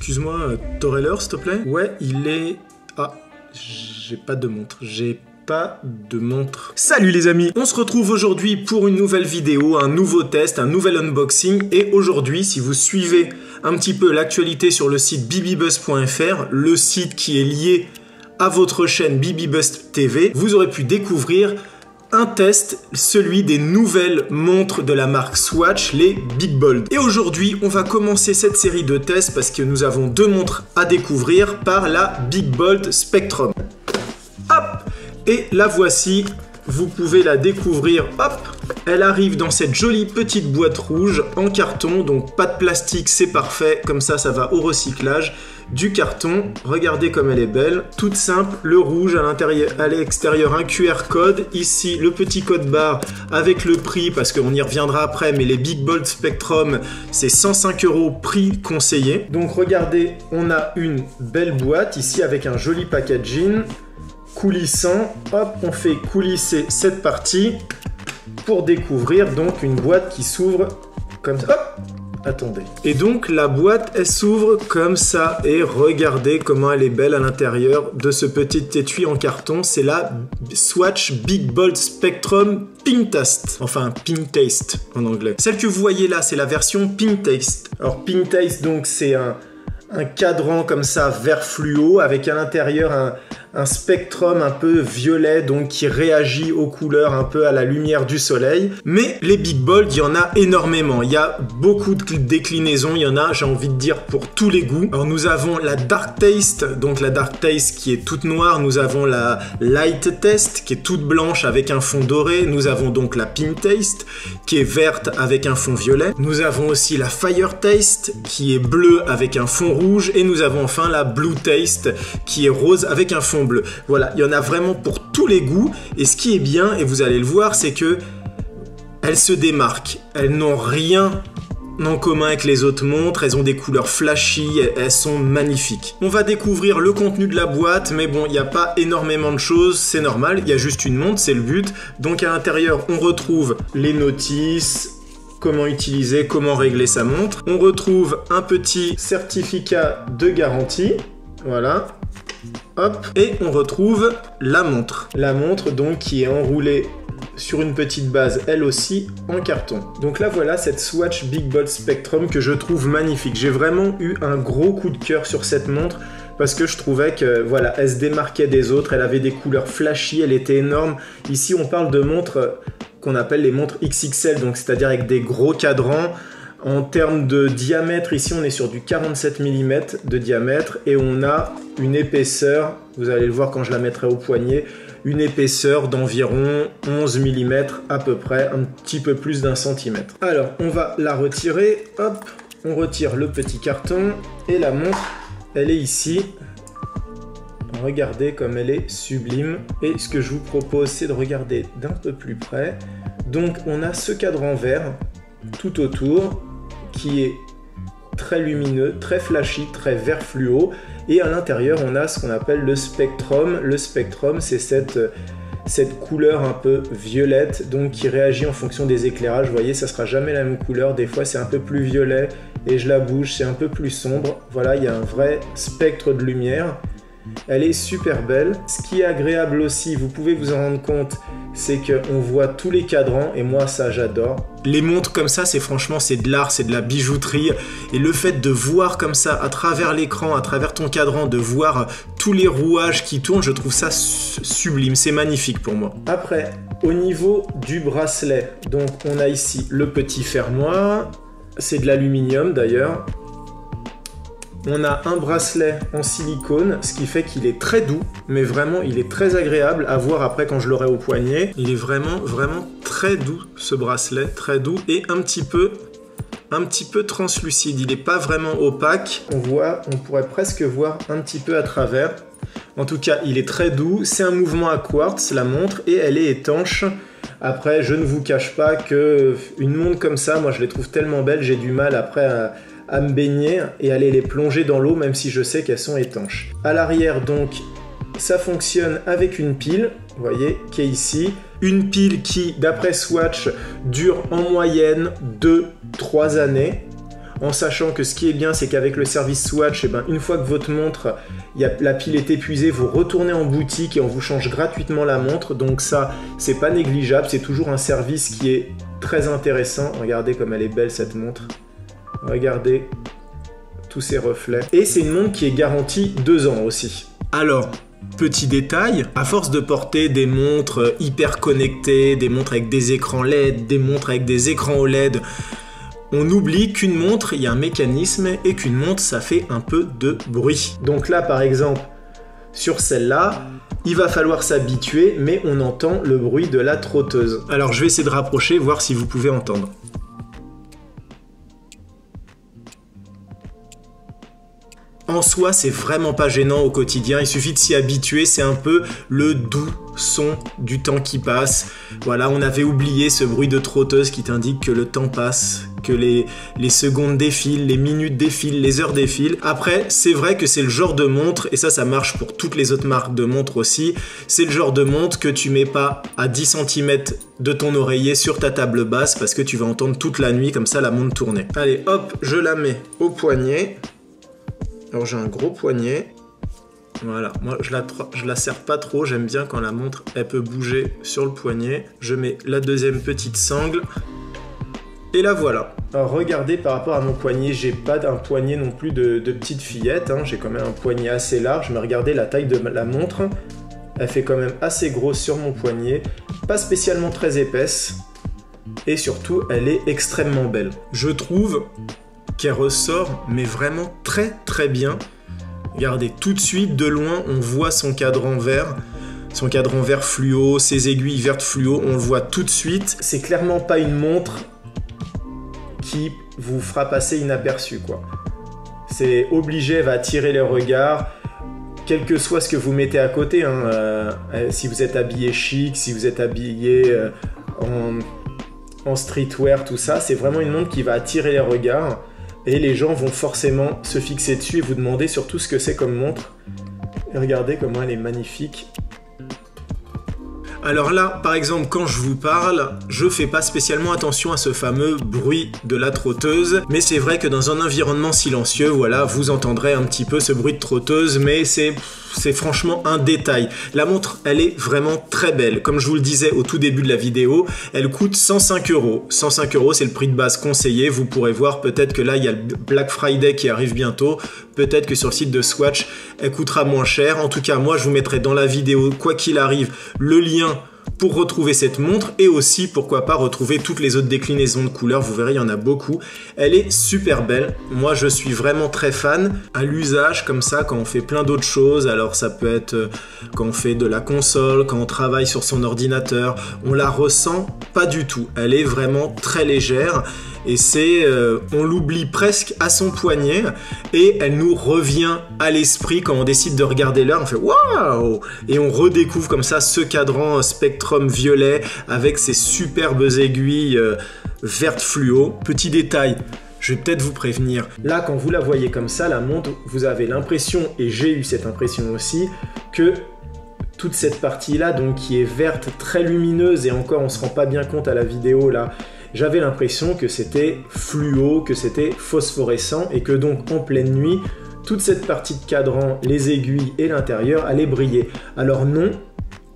Excuse-moi, t'aurais l'heure, s'il te plaît? Ouais, il est... Ah, j'ai pas de montre, Salut les amis, on se retrouve aujourd'hui pour une nouvelle vidéo, un nouveau test, un nouvel unboxing. Et aujourd'hui, si vous suivez un petit peu l'actualité sur le site bbibuzz.fr, le site qui est lié à votre chaîne BBBuzz TV, vous aurez pu découvrir un test, celui des nouvelles montres de la marque Swatch, les Big Bold. Et aujourd'hui, on va commencer cette série de tests parce que nous avons deux montres à découvrir par la Big Bold Spectrum. Hop! Et la voici, vous pouvez la découvrir, hop! Elle arrive dans cette jolie petite boîte rouge en carton, donc pas de plastique, c'est parfait, comme ça va au recyclage. Du carton, regardez comme elle est belle, toute simple, le rouge à l'intérieur, à l'extérieur un QR code, ici le petit code barre avec le prix, parce qu'on y reviendra après, mais les Big Bold Spectrum, c'est 105 € prix conseillé. Donc regardez, on a une belle boîte ici avec un joli packaging, coulissant, hop, on fait coulisser cette partie pour découvrir donc une boîte qui s'ouvre comme ça, hop! Attendez. Et donc la boîte, elle s'ouvre comme ça et regardez comment elle est belle à l'intérieur de ce petit étui en carton. C'est la Swatch Big Bold Spectrum Pink Taste. Enfin, Pink Taste en anglais. Celle que vous voyez là, c'est la version Pink Taste. Alors Pink Taste, donc c'est un cadran comme ça vert fluo avec à l'intérieur un spectrum un peu violet, donc qui réagit aux couleurs un peu à la lumière du soleil. Mais les Big Bold, il y en a énormément. Il y a beaucoup de déclinaisons. Il y en a, j'ai envie de dire, pour tous les goûts. Alors nous avons la Dark Taste, donc la Dark Taste qui est toute noire. Nous avons la Light Taste qui est toute blanche avec un fond doré. Nous avons donc la Pink Taste qui est verte avec un fond violet. Nous avons aussi la Fire Taste qui est bleue avec un fond rouge. Et nous avons enfin la Blue Taste qui est rose avec un fond bleu. Voilà, il y en a vraiment pour tous les goûts. Et ce qui est bien, et vous allez le voir, c'est que elles se démarquent. Elles n'ont rien en commun avec les autres montres. Elles ont des couleurs flashy, elles sont magnifiques. On va découvrir le contenu de la boîte, mais bon, il n'y a pas énormément de choses, c'est normal. Il y a juste une montre, c'est le but. Donc à l'intérieur, on retrouve les notices, comment utiliser, comment régler sa montre. On retrouve un petit certificat de garantie. Voilà. Hop, et on retrouve la montre. La montre donc qui est enroulée sur une petite base, elle aussi en carton. Donc là voilà cette Swatch Big Bold Spectrum que je trouve magnifique. J'ai vraiment eu un gros coup de cœur sur cette montre parce que je trouvais que voilà, elle se démarquait des autres, elle avait des couleurs flashy, elle était énorme. Ici on parle de montres qu'on appelle les montres XXL, donc c'est-à-dire avec des gros cadrans. En termes de diamètre, ici on est sur du 47 mm de diamètre et on a une épaisseur, vous allez le voir quand je la mettrai au poignet, une épaisseur d'environ 11 mm à peu près, un petit peu plus d'un centimètre. Alors on va la retirer, hop, on retire le petit carton et la montre, elle est ici. Regardez comme elle est sublime. Et ce que je vous propose, c'est de regarder d'un peu plus près. Donc on a ce cadran vert tout autour qui est très lumineux, très flashy, très vert fluo. Et à l'intérieur, on a ce qu'on appelle le spectrum. Le spectrum, c'est cette couleur un peu violette, donc qui réagit en fonction des éclairages. Vous voyez, ça sera jamais la même couleur. Des fois, c'est un peu plus violet et je la bouge, c'est un peu plus sombre. Voilà, il y a un vrai spectre de lumière. Elle est super belle. Ce qui est agréable aussi, vous pouvez vous en rendre compte, c'est qu'on voit tous les cadrans et moi ça j'adore. Les montres comme ça, c'est franchement c'est de l'art, c'est de la bijouterie et le fait de voir comme ça à travers l'écran, à travers ton cadran, de voir tous les rouages qui tournent, je trouve ça sublime, c'est magnifique pour moi. Après, au niveau du bracelet, donc on a ici le petit fermoir, c'est de l'aluminium d'ailleurs. On a un bracelet en silicone, ce qui fait qu'il est très doux, mais vraiment il est très agréable à voir après quand je l'aurai au poignet. Il est vraiment très doux ce bracelet, très doux et un petit peu translucide. Il n'est pas vraiment opaque. On pourrait presque voir un petit peu à travers. En tout cas, il est très doux. C'est un mouvement à quartz, la montre, et elle est étanche. Après, je ne vous cache pas que une montre comme ça, moi je les trouve tellement belles, j'ai du mal après à me baigner et aller les plonger dans l'eau, même si je sais qu'elles sont étanches. À l'arrière, donc, ça fonctionne avec une pile, vous voyez, qui est ici. Une pile qui, d'après Swatch, dure en moyenne 2-3 années. en sachant que ce qui est bien, c'est qu'avec le service Swatch, une fois que votre montre, la pile est épuisée, vous retournez en boutique et on vous change gratuitement la montre. Donc ça, c'est pas négligeable, c'est toujours un service qui est très intéressant. Regardez comme elle est belle cette montre. Regardez tous ces reflets. Et c'est une montre qui est garantie 2 ans aussi. Alors, petit détail, à force de porter des montres hyper connectées, des montres avec des écrans LED, des montres avec des écrans OLED, on oublie qu'une montre, il y a un mécanisme et qu'une montre, ça fait un peu de bruit. Donc là, par exemple, sur celle-là, il va falloir s'habituer, mais on entend le bruit de la trotteuse. Alors je vais essayer de rapprocher, voir si vous pouvez entendre. En soi, c'est vraiment pas gênant au quotidien, il suffit de s'y habituer, c'est un peu le doux son du temps qui passe. Voilà, on avait oublié ce bruit de trotteuse qui t'indique que le temps passe, que les secondes défilent, les minutes défilent, les heures défilent. Après, c'est vrai que c'est le genre de montre, et ça marche pour toutes les autres marques de montres aussi, c'est le genre de montre que tu mets pas à 10 cm de ton oreiller sur ta table basse parce que tu vas entendre toute la nuit comme ça la montre tourner. Allez, hop, je la mets au poignet. Alors j'ai un gros poignet, voilà, moi je la serre pas trop, j'aime bien quand la montre elle peut bouger sur le poignet. Je mets la deuxième petite sangle, et la voilà. Alors regardez par rapport à mon poignet, j'ai pas un poignet non plus de petite fillette, hein. J'ai quand même un poignet assez large, mais regardez la taille de la montre, elle fait quand même assez grosse sur mon poignet, pas spécialement très épaisse, et surtout elle est extrêmement belle. Je trouve qu'elle ressort, mais vraiment très très bien. Regardez, tout de suite, de loin, on voit son cadran vert fluo, ses aiguilles vertes fluo, on le voit tout de suite. C'est clairement pas une montre qui vous fera passer inaperçu, quoi. C'est obligé, elle va attirer les regards, quel que soit ce que vous mettez à côté, hein. Si vous êtes habillé chic, si vous êtes habillé en streetwear, tout ça, c'est vraiment une montre qui va attirer les regards. Et les gens vont forcément se fixer dessus et vous demander surtout ce que c'est comme montre. Et regardez comment elle est magnifique. Alors là, par exemple, quand je vous parle, je fais pas spécialement attention à ce fameux bruit de la trotteuse, mais c'est vrai que dans un environnement silencieux, voilà, vous entendrez un petit peu ce bruit de trotteuse, mais c'est franchement un détail. La montre, elle est vraiment très belle. Comme je vous le disais au tout début de la vidéo, elle coûte 105 €. 105 €, c'est le prix de base conseillé. Vous pourrez voir, peut-être que là, il y a le Black Friday qui arrive bientôt. Peut-être que sur le site de Swatch, elle coûtera moins cher. En tout cas, moi, je vous mettrai dans la vidéo, quoi qu'il arrive, le lien pour retrouver cette montre et aussi, pourquoi pas, retrouver toutes les autres déclinaisons de couleurs. Vous verrez, il y en a beaucoup. Elle est super belle. Moi, je suis vraiment très fan. À l'usage, comme ça, quand on fait plein d'autres choses, alors ça peut être quand on fait de la console, quand on travaille sur son ordinateur, on la ressent pas du tout. Elle est vraiment très légère. Et on l'oublie presque à son poignet et elle nous revient à l'esprit quand on décide de regarder l'heure, on fait waouh, et on redécouvre comme ça ce cadran Spectrum violet avec ses superbes aiguilles vertes fluo. Petit détail, je vais peut-être vous prévenir, là quand vous la voyez comme ça, la montre, vous avez l'impression, et j'ai eu cette impression aussi, que toute cette partie là, donc qui est verte, très lumineuse, et encore on se rend pas bien compte à la vidéo là, j'avais l'impression que c'était fluo, que c'était phosphorescent et que donc en pleine nuit, toute cette partie de cadran, les aiguilles et l'intérieur allaient briller. Alors non,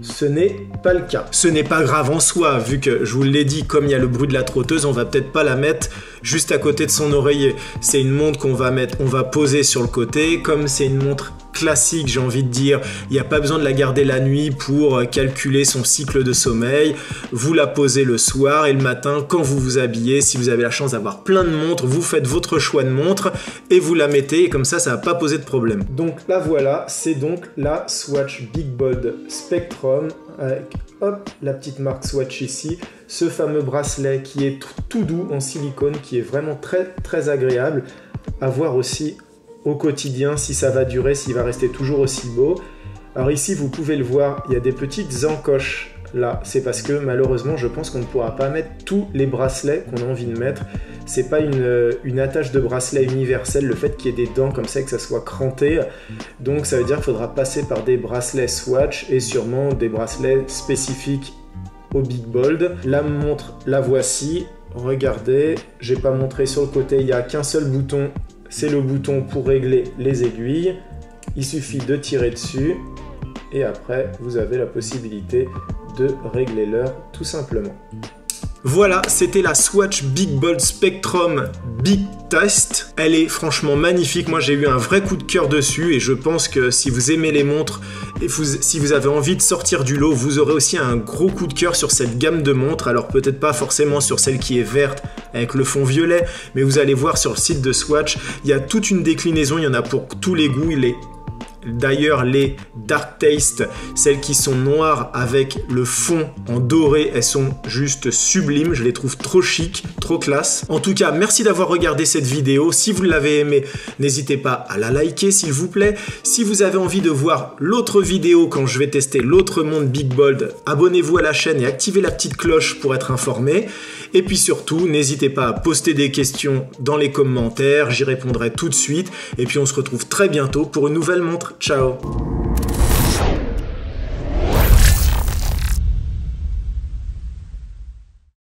ce n'est pas le cas. Ce n'est pas grave en soi, vu que je vous l'ai dit, comme il y a le bruit de la trotteuse, on va peut-être pas la mettre juste à côté de son oreiller. C'est une montre qu'on va mettre, on va poser sur le côté, comme c'est une montre classique, j'ai envie de dire, il n'y a pas besoin de la garder la nuit pour calculer son cycle de sommeil. Vous la posez le soir et le matin quand vous vous habillez, si vous avez la chance d'avoir plein de montres, vous faites votre choix de montre et vous la mettez et comme ça, ça va pas poser de problème. Donc là voilà, c'est donc la Swatch Big Bold Spectrum avec hop, la petite marque Swatch ici, ce fameux bracelet qui est tout doux en silicone, qui est vraiment très très agréable à voir aussi au quotidien, si ça va durer, s'il va rester toujours aussi beau. Alors ici, vous pouvez le voir, il y a des petites encoches là. C'est parce que malheureusement, je pense qu'on ne pourra pas mettre tous les bracelets qu'on a envie de mettre. C'est pas une attache de bracelet universelle, le fait qu'il y ait des dents comme ça et que ça soit cranté. Donc ça veut dire qu'il faudra passer par des bracelets Swatch et sûrement des bracelets spécifiques au Big Bold. La montre, la voici. regardez, j'ai pas montré sur le côté, il n'y a qu'un seul bouton, c'est le bouton pour régler les aiguilles. Il suffit de tirer dessus et après vous avez la possibilité de régler l'heure tout simplement. Voilà, c'était la Swatch Big Bold Spectrum Big Test. Elle est franchement magnifique, moi j'ai eu un vrai coup de cœur dessus et je pense que si vous aimez les montres et si vous avez envie de sortir du lot, vous aurez aussi un gros coup de cœur sur cette gamme de montres. Alors peut-être pas forcément sur celle qui est verte avec le fond violet, mais vous allez voir sur le site de Swatch, il y a toute une déclinaison, il y en a pour tous les goûts. D'ailleurs, les Dark Taste, celles qui sont noires avec le fond en doré, elles sont juste sublimes. Je les trouve trop chic, trop classe. En tout cas, merci d'avoir regardé cette vidéo. Si vous l'avez aimée, n'hésitez pas à la liker, s'il vous plaît. Si vous avez envie de voir l'autre vidéo quand je vais tester l'autre montre Big Bold, abonnez-vous à la chaîne et activez la petite cloche pour être informé. Et puis surtout, n'hésitez pas à poster des questions dans les commentaires. J'y répondrai tout de suite. Et puis on se retrouve très bientôt pour une nouvelle montre. Ciao!